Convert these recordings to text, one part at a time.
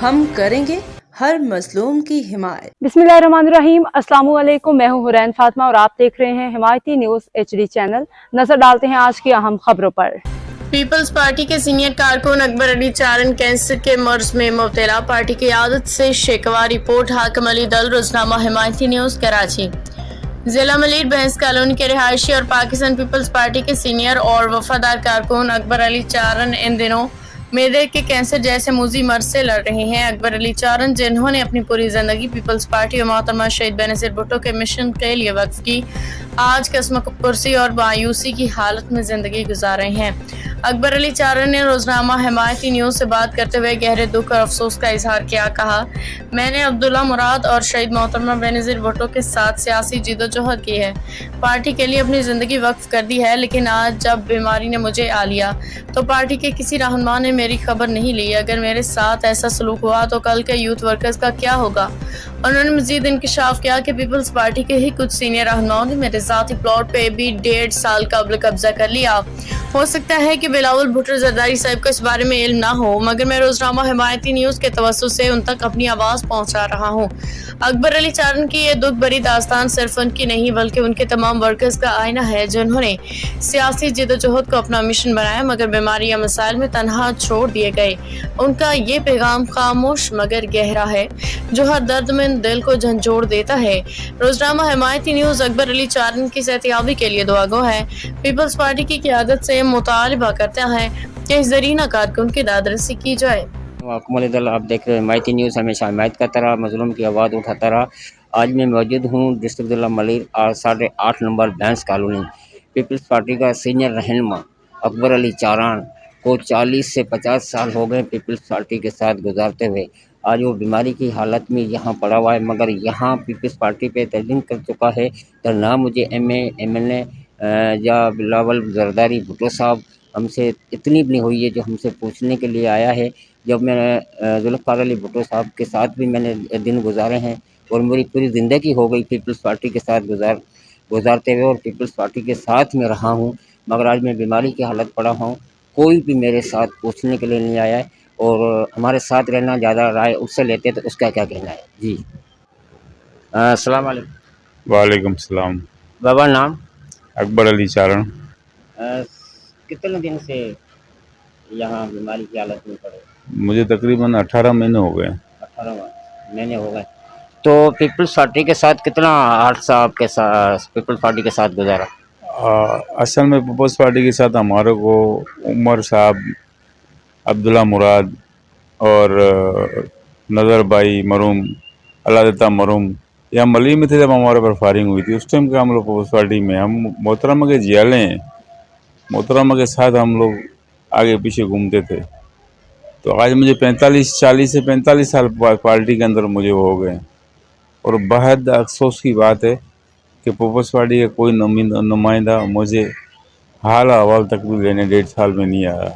हम करेंगे हर मजलूम की हिमायत। बिस्मिल्लाहिर्रहमानिर्रहीम। अस्सलाम वालेकुम। मैं हूं हुरैन फातिमा और आप देख रहे हैं हिमायती न्यूज HD चैनल। नजर डालते हैं आज की अहम खबरों पर। पीपल्स पार्टी के सीनियर कारकुन अकबर अली चारण कैंसर के मर्ज में मुब्तला, पार्टी की आदत से शिकवा। रिपोर्ट हाकिम अली दल, रोजनामा हिमायती न्यूज, कराची। जिला मलिर बहस कॉलोनी के रिहायशी और पाकिस्तान पीपल्स पार्टी के सीनियर और वफादार कारकुन अकबर अली चारण इन दिनों मेदे के कैंसर जैसे मूजी मर्ज से लड़ रहे हैं। अकबर अली चारण, जिन्होंने अपनी पूरी जिंदगी पीपल्स पार्टी और मोहतरमा शहीद बेनज़ीर भुट्टो के मिशन के लिए वक्फ की, आज कसम कुर्सी और मायूसी की हालत में जिंदगी गुजार रहे हैं। अकबर अली चारण ने रोजनामा हिमायती न्यूज से बात करते हुए गहरे दुख और अफसोस का इजहार किया। कहा, मैंने अब्दुल्ला मुराद और शहीद मोहतरमा बेनज़ीर भुट्टो के साथ सियासी जिद्दोजहद की है, पार्टी के लिए अपनी जिंदगी वक्फ कर दी है, लेकिन आज जब बीमारी ने मुझे आ लिया तो पार्टी के किसी रहनुमा ने मेरी खबर नहीं ली। अगर मेरे साथ ऐसा सलूक हुआ तो कल के यूथ वर्कर्स का क्या होगा। उन्होंने मजीद इंकशाफ किया कि पीपल्स पार्टी के ही कुछ सीनियर रहनुमाओं ने मेरे ज़ाती प्लॉट पे भी 1.5 साल कबल कब्जा कर लिया। हो सकता है कि बिलावल भुट्टो जरदारी साहब को इस बारे में इल्म ना हो, मगर मैं रोजनामा हिमायती न्यूज के तवज्जुह से उन तक अपनी आवाज़ पहुंचा रहा हूं। अकबर अली चारण की ये दुख भरी दास्तान सिर्फ उनकी नहीं बल्कि उनके तमाम वर्कर्स का आईना है, जिन्होंने सियासी जिद्दोजहद को अपना मिशन बनाया मगर बीमारी या मसाइल में तनहा छोड़ दिए गए। उनका ये पैगाम खामोश मगर गहरा है, जो हर दर्दमंद दिल को झंझोड़ देता है। रोजनामा हिमायती न्यूज अकबर अली चारण की सेहतियाबी के लिए दुआगो है। पीपल्स पार्टी की क़यादत से मुतालिबा करता है कि इस ज़रीना कारकुन की दादरसी की जाए। हाकिम अली दल, आप देख रहे हैं हिमायती न्यूज़, हमेशा हिमायत करता रहा, मजलूम की आवाज़ उठाता रहा। आज मैं मौजूद हूँ डिस्ट्रिक्ट जिला Malir 8.5 number Bains colony. Peoples Party का सीनियर रहनुमा अकबर अली चारण को 40 से 50 साल हो गए पीपल्स पार्टी के साथ गुजारते हुए। आज वो बीमारी की हालत में यहाँ पड़ा हुआ है, मगर यहाँ पीपल्स पार्टी पे तस्लीम कर चुका है। तो ना मुझे MLA या बिलावल जरदारी भुट्टो साहब हमसे इतनी भी नहीं हुई है जो हमसे पूछने के लिए आया है। जब मैं जुल्फ़िकार अली भुट्टो साहब के साथ भी मैंने दिन गुजारे हैं और मेरी पूरी ज़िंदगी हो गई पीपल्स पार्टी के साथ गुजारते हुए और पीपल्स पार्टी के साथ में रहा हूँ, मगर आज मैं बीमारी की हालत पड़ा हूँ। कोई भी मेरे साथ पूछने के लिए नहीं आया है और हमारे साथ रहना ज़्यादा राय उससे लेते तो उसका क्या कहना है जी। अस्सलाम वालेकुम। वालेकुम सलाम। बाबा नाम? अकबर अली चारण। कितने दिन से यहाँ बीमारी की हालत में पड़े? मुझे तकरीबन 18 महीने हो गए। 18 महीने हो गए। तो पीपल्स पार्टी के साथ कितना अर्सा आपके साथ पीपल्स पार्टी के साथ गुजारा? असल में पीपल्स पार्टी के साथ हमारे को उमर साहब, अब्दुल्ला मुराद और नज़र भाई मरूम, अल्लाह मरूम या मली में थे जब हमारे पर फायरिंग हुई थी। उस टाइम का हम लोग पीपल्स पार्टी में, हम मोहतरमा के जियाले हैं, मोहतरमा के साथ हम लोग आगे पीछे घूमते थे। तो आज मुझे 40 से 45 साल पार्टी के अंदर मुझे वो हो गए और बेहद अफसोस की बात है कि पीपल्स पार्टी का कोई नुमाइंदा मुझे हाल अहवाल तक भी लेने 1.5 साल में नहीं आया।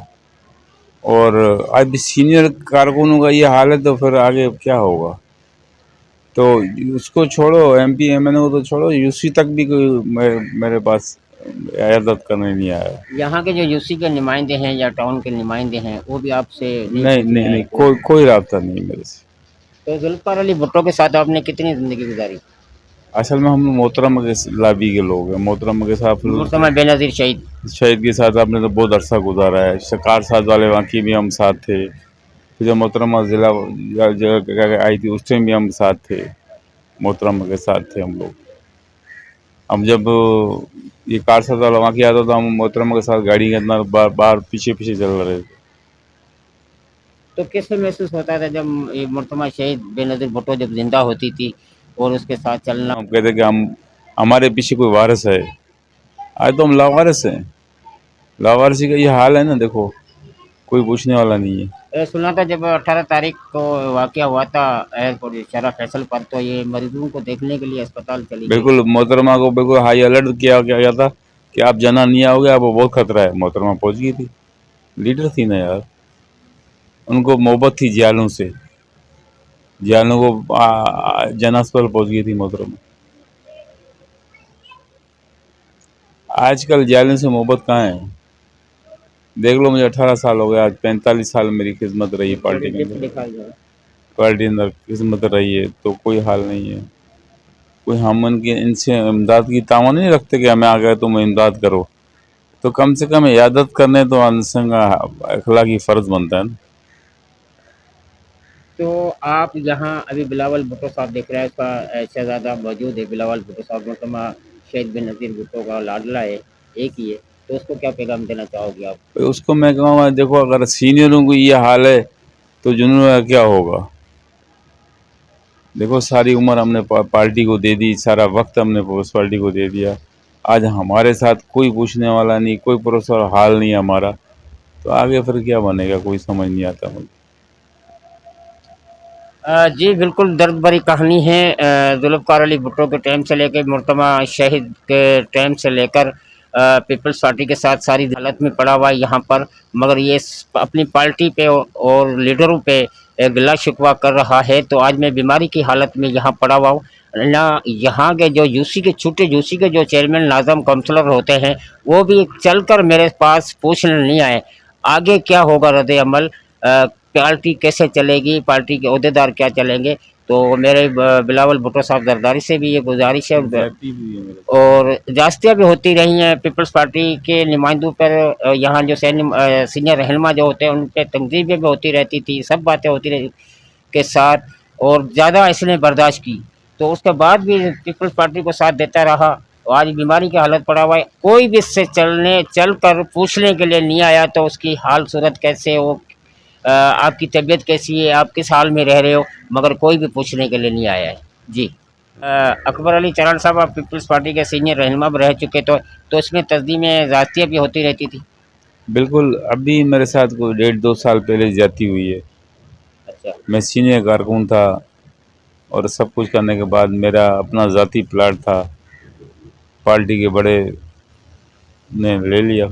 और आज भी सीनियर कारकुनों का ये हाल है तो फिर आगे क्या होगा। तो उसको छोड़ो, MP MLA को तो छोड़ो, UC तक भी कोई मेरे पास इयादत करने नहीं आया। यहाँ के जो UC के नुमाइंदे हैं या टाउन के नुमाइंदे हैं वो भी आपसे नहीं, कोई राब्ता नहीं मेरे से। तो जुल्फ़िकार अली भुट्टो के साथ आपने कितनी ज़िंदगी गुजारी? असल में हम मोहतरमा के लाबी के लोग हैं। मोहतरमा के साथ बेनज़ीर शहीद के साथ आपने तो बहुत अरसा गुजारा है। शिकार साथ वाले वाक़ई भी हम साथ थे। फिर जब मोहतरमा ज़िला आई थी उस टाइम भी हम साथ थे, मोहतरमा के साथ थे हम लोग। हम जब ये कार साथ वाला वाक़ई आता था, हम मोहतरमा के साथ गाड़ी के अंदर बार पीछे चल रहे थे। तो कैसे महसूस होता था जब ये मोहतरमा शहीद बेनज़ीर भुट्टो जब जिंदा होती थी और उसके साथ चलना? हम कहते कि हमारे पीछे कोई वारिस है। आज तो हम लावारिस हैं। लावारिसी का ये हाल है ना, देखो कोई पूछने वाला नहीं है। सुना था जब 18 तारीख को वाक़या हुआ था एयरपोर्ट शरा फैसल पर, तो ये मरीजों को देखने के लिए अस्पताल चली। बिल्कुल मोहतरमा को बिल्कुल हाई अलर्ट किया गया था कि आप जना नहीं आओगे, आपको बहुत खतरा है। मोहतरमा पहुंच गई थी, लीडर थी ना यार, उनको मोहब्बत थी जियालों से, जियालों को जना अस्पताल पहुंच गई थी मोहतरमा। आजकल जियालों से मोहब्बत कहाँ है? देख लो, मुझे 18 साल हो गया, आज 45 साल मेरी खिदमत रही पार्टी के अंदर। पार्टी अंदर किस्मत रही है तो कोई हाल नहीं है। कोई हम उनकी इनसे इमदाद की तामा नहीं रखते कि हमें आ गए तुम इमदाद करो, तो कम से कम इयादत करने तो इंसान का अखलाकी फ़र्ज बनता है ना। तो आप यहाँ अभी बिलावल भुट्टो साहब देख रहे हैं, उसका शहजादा मौजूद है। बिलावल भुट्टो साहब मोहतरमा शहीद बिन नज़ीर भुट्टो का लाडला है, एक ही है, तो उसको क्या पैगाम देना चाहोगे आप? उसको मैं कहूँगा देखो अगर सीनियरों को ये हाल है तो जूनियरों का क्या होगा। देखो सारी उम्र हमने पार्टी को दे दी, सारा वक्त हमने पीपल्स पार्टी को दे दिया, आज हमारे साथ कोई पूछने वाला नहीं, कोई परोसा हाल नहीं हमारा, तो आगे फिर क्या बनेगा कोई समझ नहीं आता मुझे। जी बिल्कुल दर्द भरी कहानी है। जुल्फ़िकार अली भुट्टो के टाइम से लेकर मोहतरमा शहीद के टाइम से लेकर पीपल्स पार्टी के साथ सारी हालत में पड़ा हुआ है यहाँ पर, मगर ये अपनी पार्टी पे और लीडरों पे गिला शिकवा कर रहा है। तो आज मैं बीमारी की हालत में यहाँ पड़ा हुआ हूँ ना। यहाँ के जो यूसी के छोटे यूसी के जो चेयरमैन नाज़म काउंसलर होते हैं वो भी चल कर मेरे पास पूछने नहीं आए आगे क्या होगा रद्द अमल, पार्टी कैसे चलेगी, पार्टी के अहदेदार क्या चलेंगे। तो मेरे बिलावल भुट्टो साहब जरदारी से भी ये गुजारिश है, और जास्तियाँ भी होती रही हैं पीपल्स पार्टी के नुमाइंदों पर। यहाँ जो सीनियर रहनुमा जो होते हैं उन पर तंजीमें भी होती रहती थी, सब बातें होती रही के साथ, और ज़्यादा इसने बर्दाश्त की, तो उसके बाद भी पीपल्स पार्टी को साथ देता रहा। और आज बीमारी की हालत पड़ा हुआ है, कोई भी इससे चल कर पूछने के लिए नहीं आया तो उसकी हाल सूरत कैसे हो, आपकी तबीयत कैसी है, आप किस हाल में रह रहे हो, मगर कोई भी पूछने के लिए नहीं आया है। जी अकबर अली चरान साहब, आप पीपल्स पार्टी के सीनियर रहनुमा भी रह चुके, तो इसमें तस्दीमें ज़ातियाँ भी होती रहती थी? बिल्कुल, अभी मेरे साथ कोई 1.5-2 साल पहले ज्यादती हुई है। अच्छा, मैं सीनियर कारकुन था और सब कुछ करने के बाद मेरा अपना ज़ाती प्लाट था, पार्टी के बड़े ने ले लिया,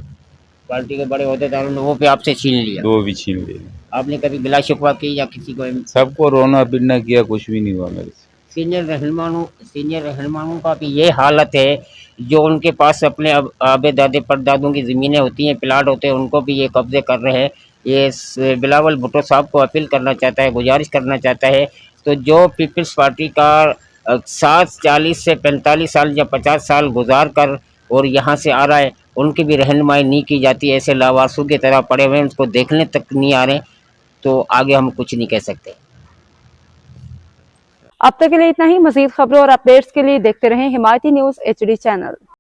पार्टी के बड़े अहदेदारों ने वो पे आपसे छीन लिया, वो भी छीन लिया। आपने कभी गिला शिकवा की या किसी को? सबको रोना पीटना किया, कुछ भी नहीं हुआ मेरे से। सीनियर रहनुमाओं का भी ये हालत है, जो उनके पास अपने आबे दादे परदादों की ज़मीनें होती हैं, प्लाट होते हैं, उनको भी ये कब्जे कर रहे हैं। ये बिलावल भुट्टो साहब को अपील करना चाहता है, गुजारिश करना चाहता है, तो जो पीपल्स पार्टी का 40 से 45 साल या 50 साल गुजार कर और यहाँ से आ रहा है, उनकी भी रहनुमाई नहीं की जाती, ऐसे लावारसों की तरह पड़े हुए हैं, उनको देखने तक नहीं आ रहे, तो आगे हम कुछ नहीं कह सकते। अब तक के लिए इतना ही। मजीद खबरों और अपडेट्स के लिए देखते रहें हिमायती न्यूज़ HD चैनल।